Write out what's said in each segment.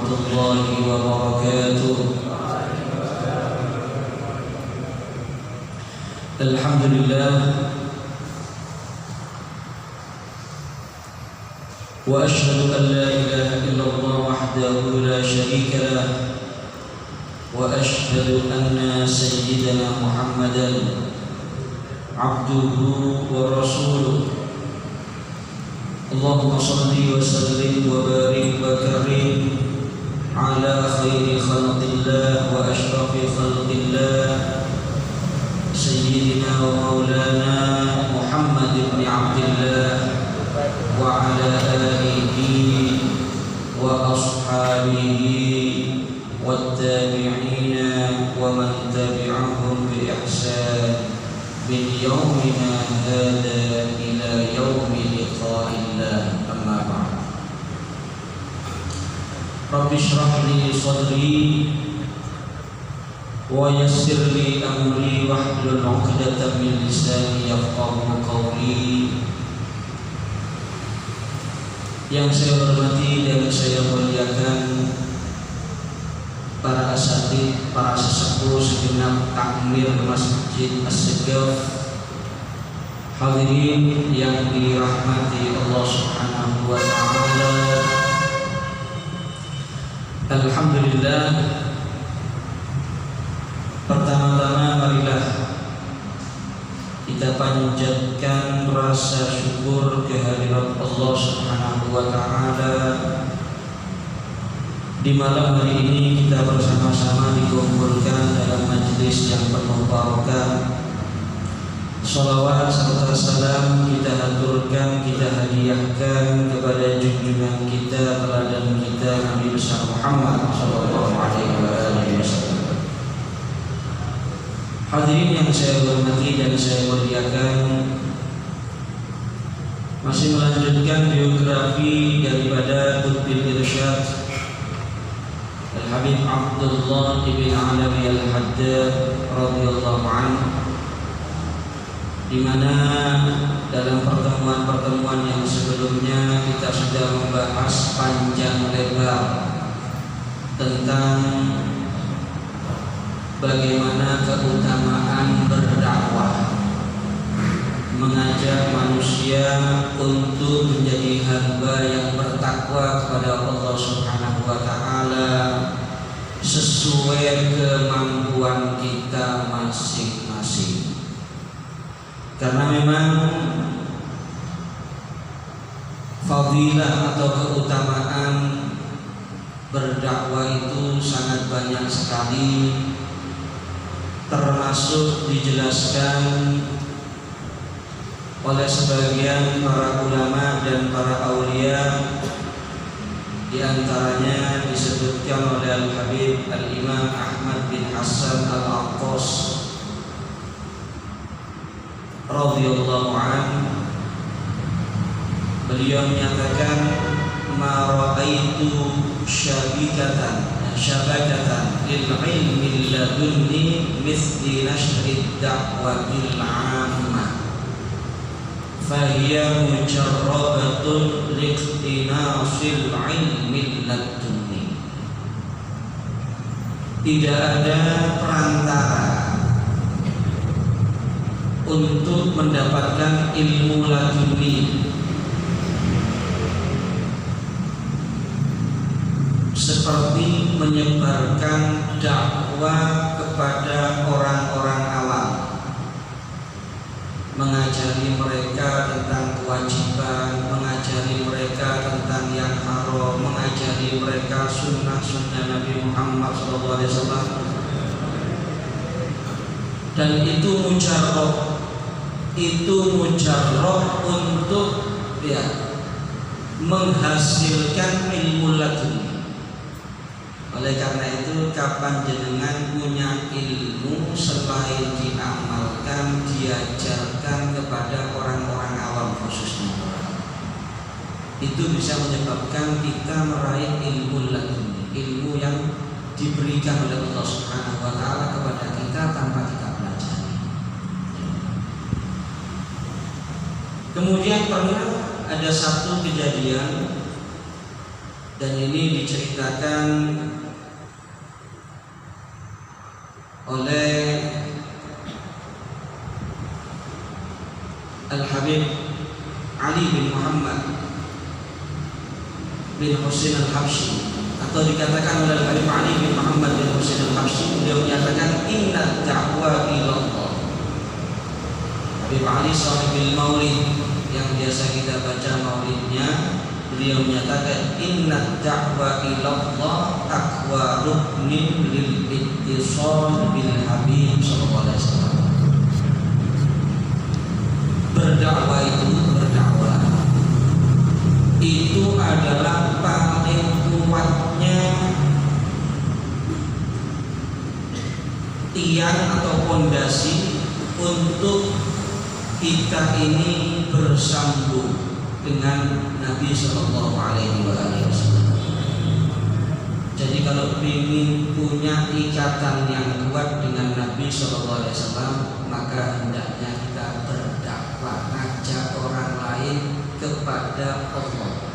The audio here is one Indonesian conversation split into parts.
warahmatullahi wabarakatuh. Alhamdulillah wa asyhadu an la ilaha illallah wahdahu la syarika lah wa asyhadu anna sayyidana Muhammadan abduhu wa rasuluh. Allahumma salli wa sallim wa barik wa karim ala khairi khalqillah wa ashrafi khalqillah sayyidina wa maulana Muhammad ibn Abdillah wa ala alihi wa ashabihi wa tabi'ina wa man tabi'ahum bi ihsan min yawmina hada ila yawmi liqa'illah. Amma ba'd. Rabbi shrah li sadri wa yassir li amri wahlul 'uqdatam min lisani yafqahu qawli. Yang saya hormati dan saya muliakan para asatidz, para sesepuh segenap takmir Masjid As-Segaf, hadirin yang dirahmati Allah Subhanahu wa taala. Alhamdulillah, pertama-tama marilah kita panjatkan rasa syukur kehadirat Allah Subhanahu wa taala. Di malam hari ini kita bersama-sama dikumpulkan dalam majlis yang penuh barakah. Salawat serta salam kita haturkan, kita hadiahkan kepada junjungan kita, teladan kita, Nabi besar Muhammad sallallahu alaihi wasallam. Hadirin yang saya hormati dan saya muliakan, masih melanjutkan biografi daripada Qutbil Irsyad Al-Habib Abdullah ibn Alawi Al-Haddad radhiyallahu anhu, di mana dalam pertemuan-pertemuan yang sebelumnya kita sudah membahas panjang lebar tentang bagaimana keutamaan berdakwah, mengajak manusia untuk menjadi hamba yang bertakwa kepada Allah Subhanahu wa taala sesuai kemampuan kita masing-masing. Karena memang fadilah atau keutamaan berdakwah itu sangat banyak sekali, termasuk dijelaskan oleh sebagian para ulama dan para aulia. Di antaranya disebutkan oleh Al-Habib Al-Imam Ahmad bin Hasan Al-Aqqas radhiyallahu anhu. Beliau menyatakan, ma ra'aitu syabakatan lil ilmi ladunni mithli nashri da'watil 'ammah fahiya mujarrabatun liqtinasil ilmi ladunni. Tidak ada perantara untuk mendapatkan ilmu laduni seperti menyebarkan dakwah kepada orang-orang awam, mengajari mereka tentang kewajiban, mengajari mereka tentang yang haram, mengajari mereka sunnah-sunnah Nabi Muhammad SAW. Dan itu mujarrab untuk menghasilkan ilmu laduni. Oleh karena itu, kapan jenengan punya ilmu selain diamalkan, diajarkan kepada orang-orang awam khususnya, itu bisa menyebabkan kita meraih ilmu laduni, ilmu yang diberikan oleh Allah Subhanahu wa taala kepada kita tanpa kita pelajari. Kemudian pernah ada satu kejadian Dan ini diceritakan oleh Al-Habib Ali bin Muhammad bin Husain Al-Habsyi, atau dikatakan oleh Al-Habib Ali bin Muhammad bin Husain Al-Habsyi, beliau menyatakan inna da'wa ilallah. Habib Ali Sahibul Maulid yang biasa kita baca maulidnya, beliau menyatakan inna da'wa ilallah aqwa ruknin lil ittisal bil Habib sallallahu alaihi wasallam. Berdakwah itu adalah paling kuatnya tiang atau fondasi untuk kita ini bersambung dengan Nabi Sallallahu Alaihi Wasallam. Jadi kalau ingin punya ikatan yang kuat dengan Nabi Sallallahu Alaihi Wasallam, maka hendaknya kita berdakwah, ngajak orang lain kepada Allah.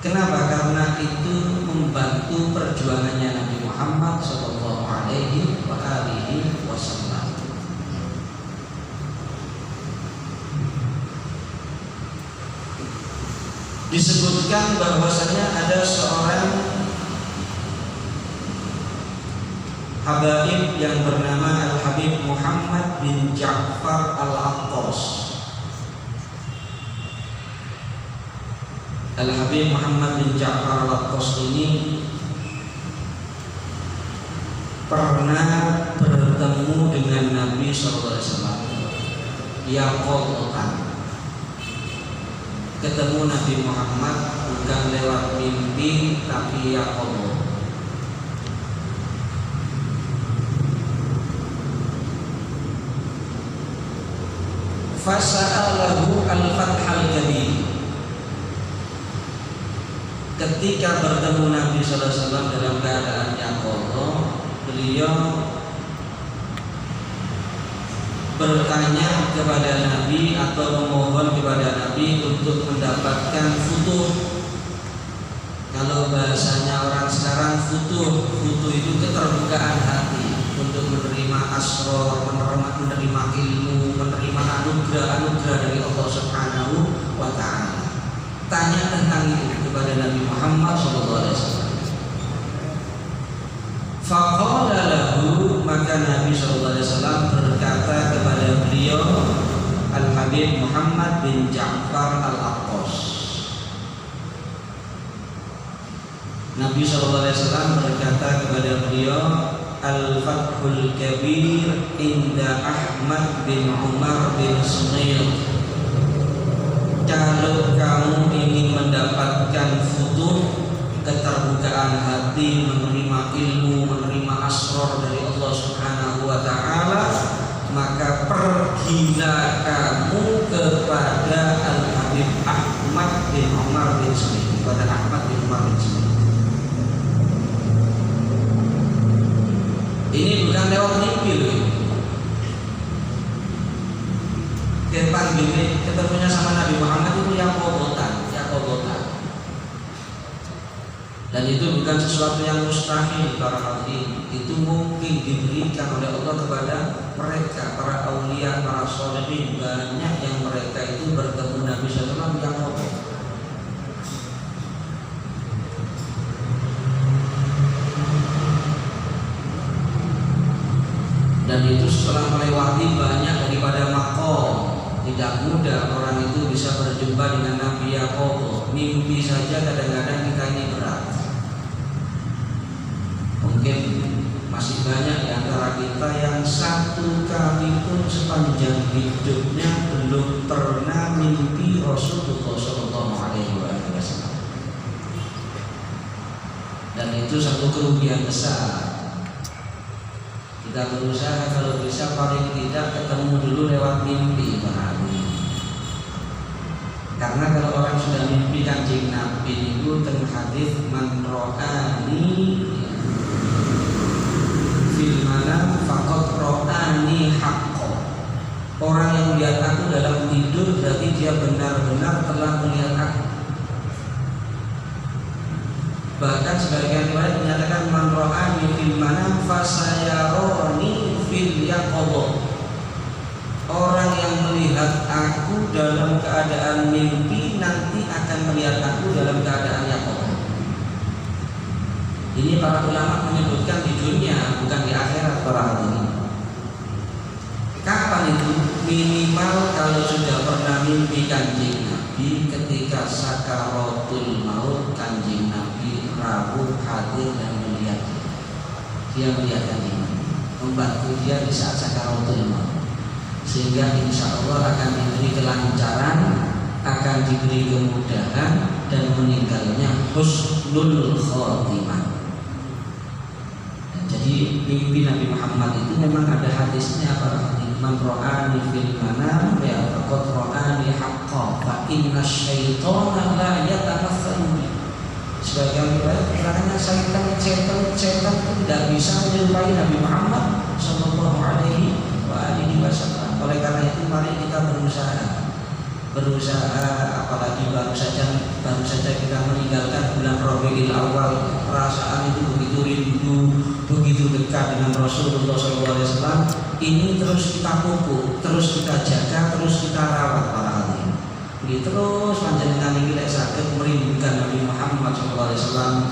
Kenapa? Karena itu membantu perjuangannya Nabi Muhammad Sallallahu Alaihi Wasallam. Disebutkan bahwasanya ada seorang habaib yang bernama Al-Habib Muhammad bin Ja'far Al-Attas. Al-Habib Muhammad bin Ja'far Al-Attas ini pernah bertemu dengan Nabi SAW. Yaqotan, ketemu Nabi Muhammad bukan lewat mimpi tapi yaqotan. Fasa'alahu al-fathal kabir. Ketika bertemu Nabi SAW dalam keadaan yaqotan, beliau bertanya kepada Nabi atau memohon kepada Nabi untuk mendapatkan futuh. Kalau bahasanya orang sekarang futuh itu keterbukaan hati untuk menerima asrar, menerima ilmu, menerima anugerah dari Allah Subhanahu wa Ta'ala. Tanya tentang itu kepada Nabi Muhammad SAW. Faqala lahu, maka Nabi SAW berkata kepada beliau Al-Habib Muhammad bin Ja'far Al-Attas. Nabi SAW berkata kepada beliau, Al-Fathul Kabir inda Ahmad bin Umar bin Sunail. Kalau kamu ingin mendapatkan futuh, keterbukaan hati, menerima ilmu, menerima asrar dari Allah Subhanahu wa Ta'ala, maka pergilah kamu kepada Al-Habib Ahmad bin Umar bin Sunail, kepada Ahmad bin Umar bin Sunail. Ini bukan lewat mimpi loh. Ketemunya sama Nabi Muhammad itu yaqotan. Dan itu bukan sesuatu yang mustahil para hadirin. Itu mungkin diberikan oleh Allah kepada mereka, para aulia, para sholihin. Banyak yang mereka itu bertemu Nabi SAW yang kotor. Dan itu setelah melewati banyak daripada makom. Tidak mudah orang itu bisa berjumpa dengan Nabi Yaqub. Mimpi saja kadang-kadang kita ini berat. Mungkin masih banyak di antara kita yang satu kali pun sepanjang hidupnya belum pernah mimpi Rasulullah SAW. Dan itu satu kerugian besar. Kita berusaha kalau bisa paling tidak ketemu dulu lewat mimpi berarti. Karena kalau orang sudah mimpi Kanjeng Nabi itu teng hadis man ro'ani fil manam faqad ro'ani haqqo. Orang yang melihat aku dalam tidur berarti dia benar-benar telah melihat aku. Bahkan sebagian riwayat menyatakan man ra'ani fil manam fasayaroni fil yaqadha. Orang yang melihat aku dalam keadaan mimpi nanti akan melihat aku dalam keadaan yaqadha. Ini para ulama menyebutkan di dunia, bukan di akhirat para hadirin. Kapan itu? Minimal kalau sudah pernah mimpi Kanjeng Nabi ketika sakaratul maut, Kanjeng Nabi rawuh hadir dan melihat dia melihat Kanjeng Nabi, membantu dia di saat sakaratul maut, sehingga insya Allah akan diberi kelancaran, akan diberi kemudahan dan meninggalnya husnul khotimah. Jadi mimpi Nabi Muhammad itu memang ada hadisnya, para hadis man ra'ani fil manam ya faqad ra'ani haqqan fa inna syaitana la yatamatsalu. Sebagian riwayat keterangannya setan itu tidak bisa menyerupai Nabi Muhammad sallallahu alaihi wasallam. Oleh karena itu mari kita berusaha, apalagi baru saja kita meninggalkan bulan Rabiul Awal, perasaan itu begitu rindu, begitu dekat dengan Rasulullah SAW. Ini terus kita pupuk, terus kita jaga, terus kita rawat para hadirin. Ini terus panjenengan iki lek saged merindukan Nabi Muhammad SAW,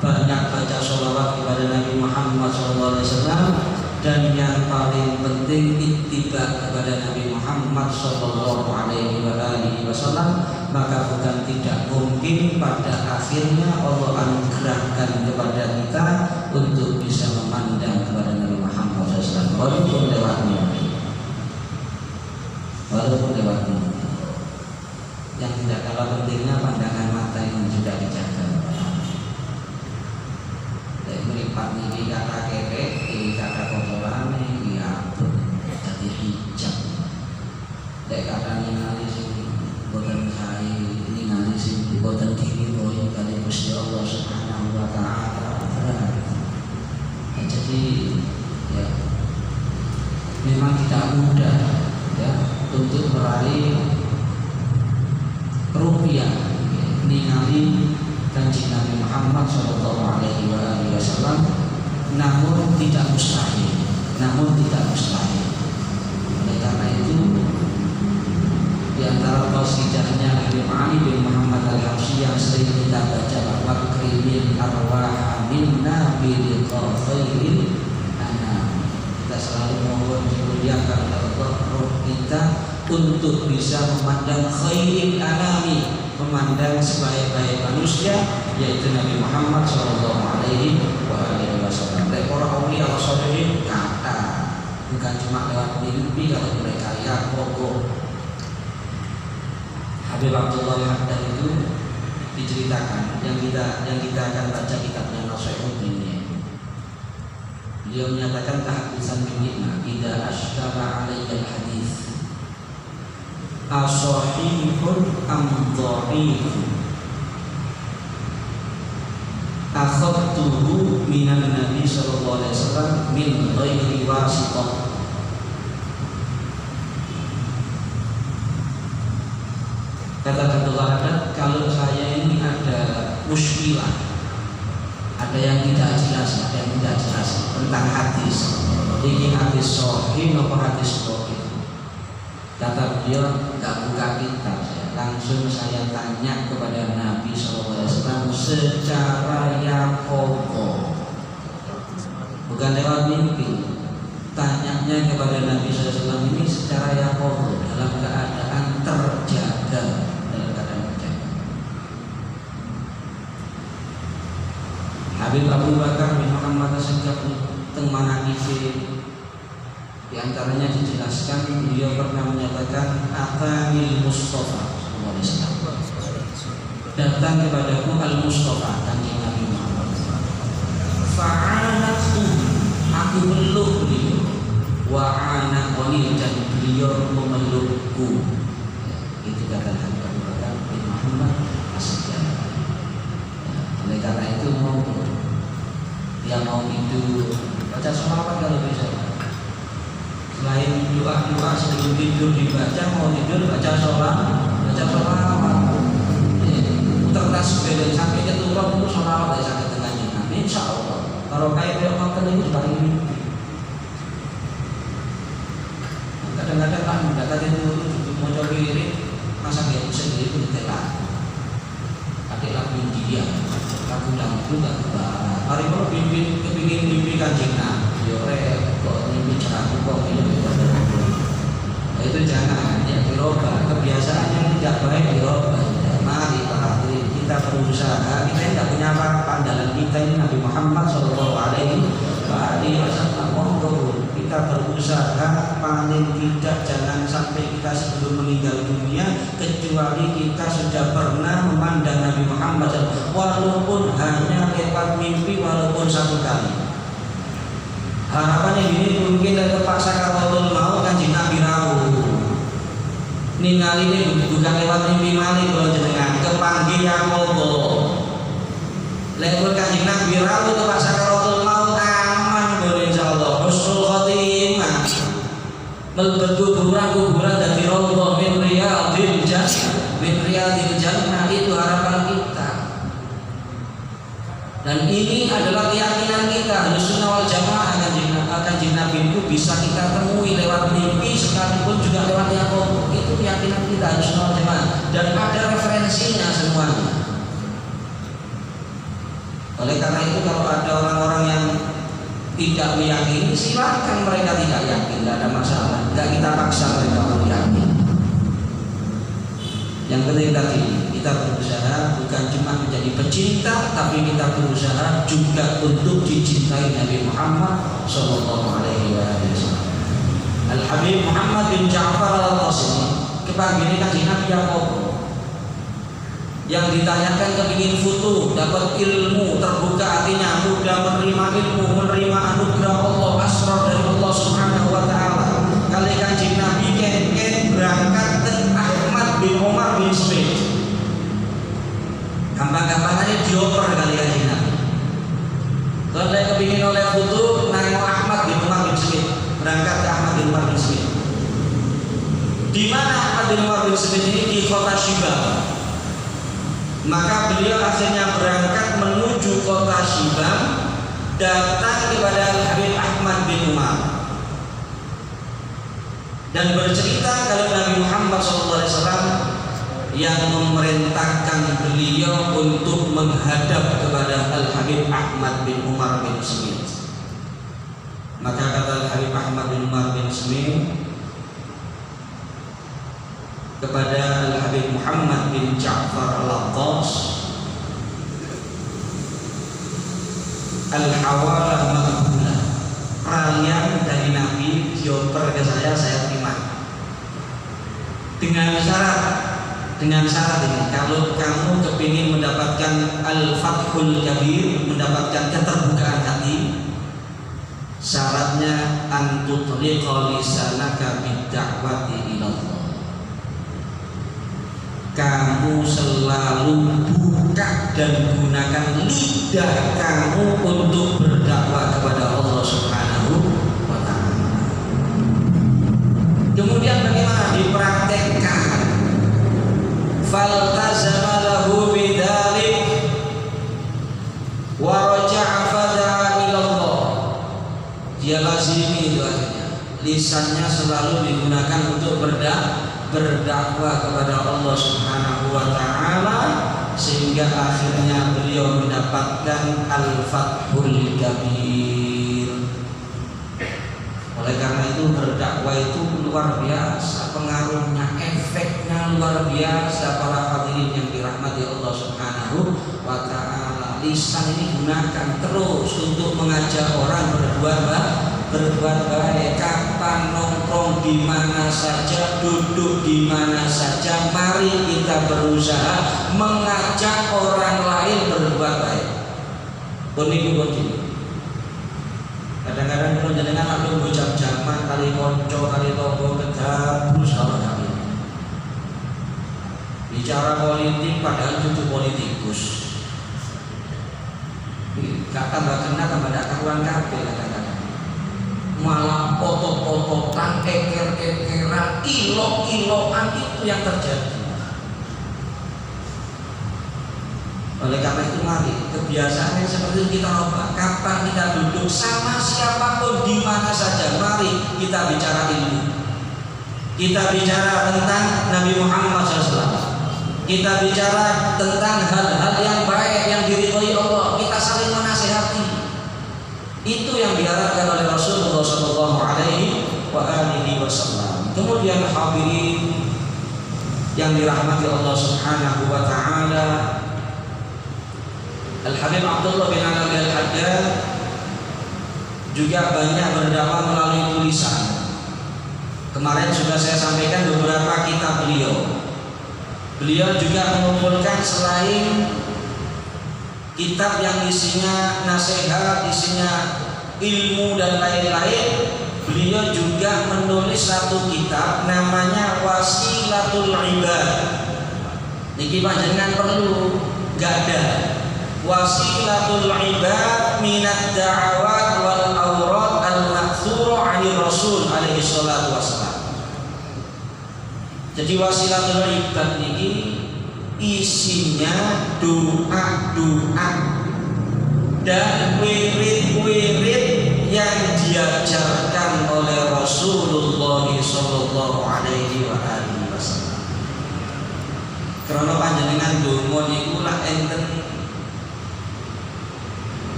banyak baca sholawat kepada Nabi Muhammad SAW, dan yang paling penting ittiba kepada Nabi Muhammad sallallahu alaihi wasallam, maka bukan tidak mungkin pada akhirnya Allah anugerahkan kepada kita untuk bisa memandang kepada Nabi Muhammad SAW walaupun lewat mimpi. Yang tidak kalah pentingnya pandangan mata yang juga dijaga. Melipat ini kata kepek, ini kata kotoran, ini abut, jadi hijab. Dek kata ningali sing boten sae, ningali sing boten diriwoi kali Gusti Allah Subhanahu wa taala. Jadi ya memang tidak mudah ya untuk meraih rupiah ningali Kanjeng Nabi Muhammad sallallahu alaihi wasallam, namun tidak mustahil. Oleh karena itu di antara qasidahnya Habib Ali bin Muhammad Al-Habsyi yang sering kita baca bahwa krimin arwah minna bil khairil anam. Kita selalu mohon dimuliakan Allah roh kita untuk bisa memandang khairil anami, memandang sebaik-baik manusia, yaitu Nabi Muhammad sallallahu alaihi wasallam. Para auliya wasallim kata, bukan cuma lewat mimpi kalau mereka ya pokok. Habib Abdullah Al-Haddad itu diceritakan yang kita akan baca kitabnya Nasihuddin. Beliau menyatakan tahaddusan bi'na idza ashtaba 'alayya al-hadits asahihun am dha'ifun akhadtuhu minan Nabi sallallahu alaihi wasallam min ghairi wasithah. Kata Abdullah Haddad, kalau saya ini ada muskilah, ada yang tidak jelas tentang hadis, ini hadis sahih atau hadis dhaif. Kata beliau, tidak buka kitab, langsung saya tanya kepada Nabi SAW secara yaqadha, bukan lewat mimpi. Tanyanya kepada Nabi SAW ini secara yaqadha, dalam keadaan terjaga, Habib Abu Bakar bin Muhammad As-Sajjad teng manaqib di antaranya dijelaskan beliau pernah menyatakan atanil Mustafa sallallahu alaihi wasallam, datang kepadaku al-Mustafa Kanjeng Nabi Muhammad, fa'anatu, aku meluk beliau, wa'anaqani, dan beliau memelukku. Itu kata Habib Abu Bakar bin Muhammad As-Sajjad. Oleh karena itu yang mau tidur baca sholawat kalau bisa. Selain doa sebelum tidur dibaca, mau tidur baca sholawat. Putar tasbih ben sampai keturun itu selawat ya sampai tengahnya. Insya Allah kalau kayak makan ini paling mimpi. Kadang-kadang kan mendapat itu mau coba ini masa dia sendiri pun ditelan. Adik lagu India, lagu dangdut tak kebarat. Hari kalau pimpin kepingin mimpi Kanjeng Nabi, kok mimpi cerahku kok ini itu jangan ya dirubah. Kebiasaan yang tidak baik dirubah. Mari para hadirin kita berusaha. Kita tidak punya pandangan kita ini Nabi Muhammad Shallallahu Alaihi Wasallam. Kita berusaha paling tidak jangan sampai kita sebelum meninggal dunia kecuali kita sudah pernah memandang Nabi Muhammad SAW, walaupun hanya lewat mimpi, walaupun satu kali. Harapannya ini mungkin terpaksa kalau mau Kanjeng Nabi rawuh. Ningali ini bukan lewat mimpi malih kalau jenengan kepanggil yang ngopo. Lewat Kanjeng Nabi rawuh terpaksa kalau mau aman boleh insyaallah. Husnul khotimah. Melebet kuburan dari Allah min riyadil jannah itu harapan kita. Dan ini adalah keyakinan kita Ahlussunnah wal Jamaah. Kanjeng Nabi itu bisa kita temui lewat mimpi sekalipun juga lewat yaqob. Itu keyakinan kita Ahlussunnah wal Jamaah dan ada referensinya semuanya. Oleh karena itu kalau ada orang-orang yang tidak meyakini, silakan mereka tidak yakin, tidak ada masalah. Tidak kita paksa mereka untuk yakin. Yang penting tadi kita berusaha bukan cuma menjadi pecinta, tapi kita berusaha juga untuk dicintai Nabi Muhammad Sallallahu Alaihi Wasallam. Al Habib Muhammad bin Ja'far Al-Qasimi kepanggilnya Kanjeng Nabi Yaqub. Yang ditanyakan kepingin foto, dapat ilmu, terbuka hatinya, mudah menerima ilmu, menerima anugerah Allah, asrar dari Allah Subhanahu Wa Taala. Kali Kanjeng Nabi kengken berangkat ke Ahmad bin Umar bin Smith. Gampang-gampangannya dioper kali Kanjeng Nabi. Kalau dia kepingin oleh foto, nengok Ahmad bin Umar bin Smith, berangkat ke Ahmad bin Umar bin Smith. Di mana Ahmad bin Umar bin Smith ini? Di kota Shibam. Maka beliau akhirnya berangkat menuju kota Shibam, datang kepada Habib Ahmad bin Umar dan bercerita kalau Nabi Muhammad SAW yang memerintahkan beliau untuk menghadap kepada Al Habib Ahmad bin Umar bin Smith. Maka kata Al Habib Ahmad bin Umar bin Smith kepada Al Habib Muhammad bin Ja'far Al-Attas, Al-Hawalah Maqbulah, peralihan dari Nabi dioper ke saya terima dengan syarat ini, kalau kamu kepingin mendapatkan Al-Fathul Kabir, mendapatkan keterbukaan hati, syaratnya antutliqa lisanaka bid-da'wati ilallah. Kamu selalu buka dan gunakan lidah kamu untuk berdakwah kepada Allah Subhanahu wa Ta'ala. Kemudian bagaimana dipraktekkan? Faltazama lahu bidzalik wa raja'a fada'a ila Allah. Dia lazimi itu akhirnya. Lisannya selalu digunakan untuk berdakwah kepada Allah Subhanahu wa Ta'ala, sehingga akhirnya beliau mendapatkan Al-Fathul Kabir. Oleh karena itu berdakwah itu luar biasa pengaruhnya, efeknya luar biasa. Para hadirin yang dirahmati Allah Subhanahu wa Ta'ala, lisan ini gunakan terus untuk mengajak orang berbuat baik. Kapan nongkrong di mana saja, duduk di mana saja, mari kita berusaha mengajak orang lain berbuat baik. Boni. Kadang-kadang kalau jenengan aku jam-jaman kali konco kali tonggo kedapur sama kami. Bicara politik padahal cucu politikus. Gak tambah kena tambah ada karuan kabeh kadang-kadang. Malah foto-fotokan, keker-kekeran, ilok-ilokan, itu yang terjadi. Oleh karena itu mari kebiasaan yang seperti itu kita ubah. Kapan kita duduk sama siapapun di mana saja, mari kita bicara ilmu. Kita bicara tentang Nabi Muhammad SAW. Kita bicara tentang hal-hal yang baik yang diridhoi Allah. Kita saling menasihati. Itu yang diharapkan oleh Rasulullah SAW. Kemudian hadirin yang dirahmati Allah Subhanahu wa taala, Al-Habib Abdullah bin Alawi Al-Haddad juga banyak berdakwah melalui tulisan. Kemarin sudah saya sampaikan beberapa kitab beliau. Beliau juga mengumpulkan selain kitab yang isinya nasihat, isinya ilmu dan lain-lain, beliau juga menulis satu kitab namanya Wasilatul Ibad. Niki panjenengan perlu gada. Wasilatul Ibad minad da'awat wal awrad al-ma'thura 'ani Rasul alaihi salatu wassalam. Jadi Wasilatul Ibad ini isinya doa-doa dan wirid-wirid yang diajarkan oleh Rasulullah sallallahu alaihi wasallam. Karena panjenengan donga niku lak enten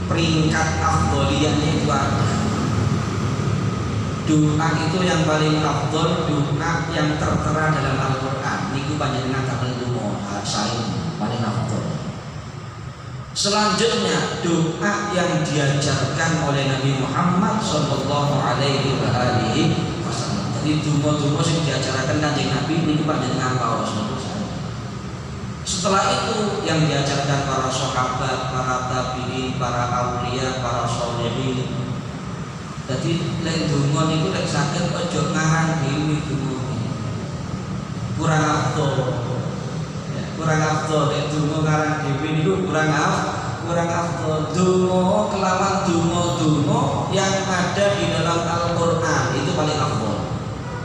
peringkat afdholiyahnya itu ada. Doa itu yang paling afdol, doa yang tertera dalam Al-Quran. Niku panjenengan kapal donga saya paling afdol. Selanjutnya doa yang diajarkan oleh Nabi Muhammad sallallahu alaihi wasallam. Jadi donga-donga yang diajarkan Kanjeng Nabi niku panjenengan para Rasul. Setelah itu yang diajarkan para sahabat, para tabi'in, para aulia, para sholihin. Jadi lek donga niku lek saged aja ngarang dhewe donga. Kurang afdol. Ya, kurang afdol lek donga ngarang dhewe niku kurang afdol. Donga kelawan donga-donga yang ada di dalam Al-Qur'an itu paling afdol.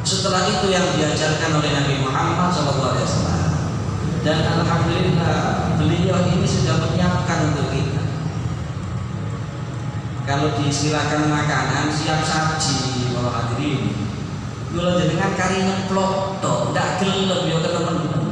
Setelah itu yang diajarkan oleh Nabi Muhammad SAW. Dan alhamdulillah beliau ini sudah menyiapkan untuk kita. Kalau disilakan makanan siap saji kalau hadirin. Kalau jenengan kari ngeplok to, ndak gelem yo teman-teman.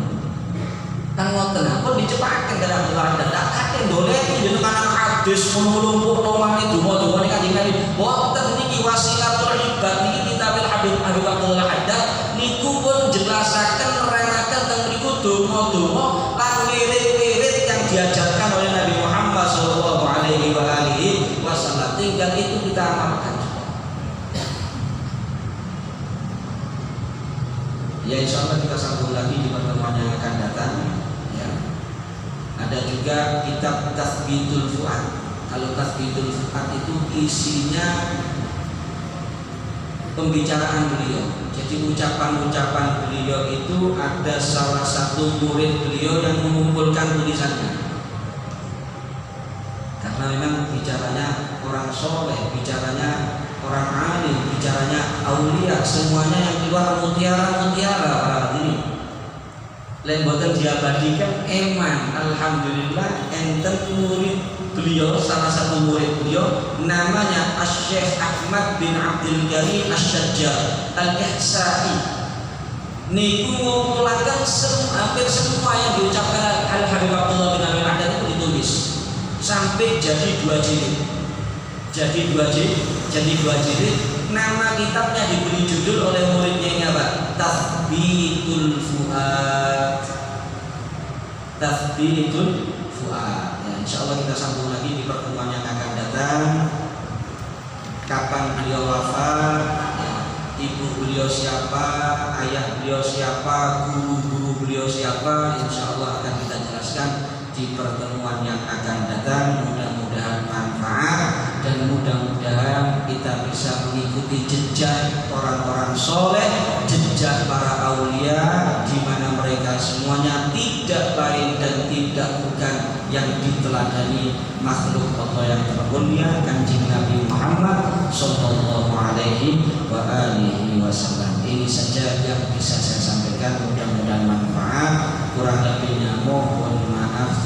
Kan ngoten pun dicepaken dalam keluarga. Ndak kate doleki jenengan hadis menumpuk nomane donga-dongane Kanjeng Nabi. Boten niki Wasilatul Ibad niki kitabul Habib Abdullah Haddad niku pun jelasaken nerangaken teng mriku donga-donga lan wirid-wirid yang diajarkan oleh Nabi Muhammad sallallahu alaihi wasallam. Tinggal itu kita amalkan. Ya insya Allah kita sambung lagi di pertemuan yang akan datang. Ya. Ada juga kitab Tathbitul Fuad. Kalau Tathbitul Fuad itu isinya pembicaraan beliau. Jadi ucapan-ucapan beliau itu ada salah satu murid beliau yang mengumpulkan tulisannya. Karena memang bicaranya orang soleh, bicaranya orang alim, bicaranya aulia, semuanya yang keluar mutiara-mutiara para ini. Lembaga diabadikan eman, alhamdulillah enten murid beliau, salah satu murid beliau namanya Asy-Syaikh Ahmad bin Abdul Karim Asy-Syajjar Al-Ihsa'i. Niku ngumpulaken hampir semua yang diucapkan Al-Habib Abdullah bin Alawi Al-Haddad itu ditulis sampai jadi 2 jilid. Jadi dua jilid. Nama kitabnya diberi judul oleh muridnya ini apa? Tathbitul Fuad. Tathbitul Fuad. Ya, insya Allah kita sambung lagi di pertemuan yang akan datang. Kapan beliau wafat? Ya, ibu beliau siapa? Ayah beliau siapa? Guru-guru beliau siapa? Insya Allah akan kita jelaskan di pertemuan yang akan datang. Mudah-mudahan manfaat dan mudah-mudahan kita bisa mengikuti jejak orang-orang soleh, jejak para aulia, di mana mereka semuanya tidak lain dan tidak bukan yang diteladani makhluk Allah yang termulia Kanjeng Nabi Muhammad sallallahu alaihi wasallam. Ini saja yang bisa saya sampaikan, mudah-mudahan manfaat. Kurang lebihnya mohon maaf.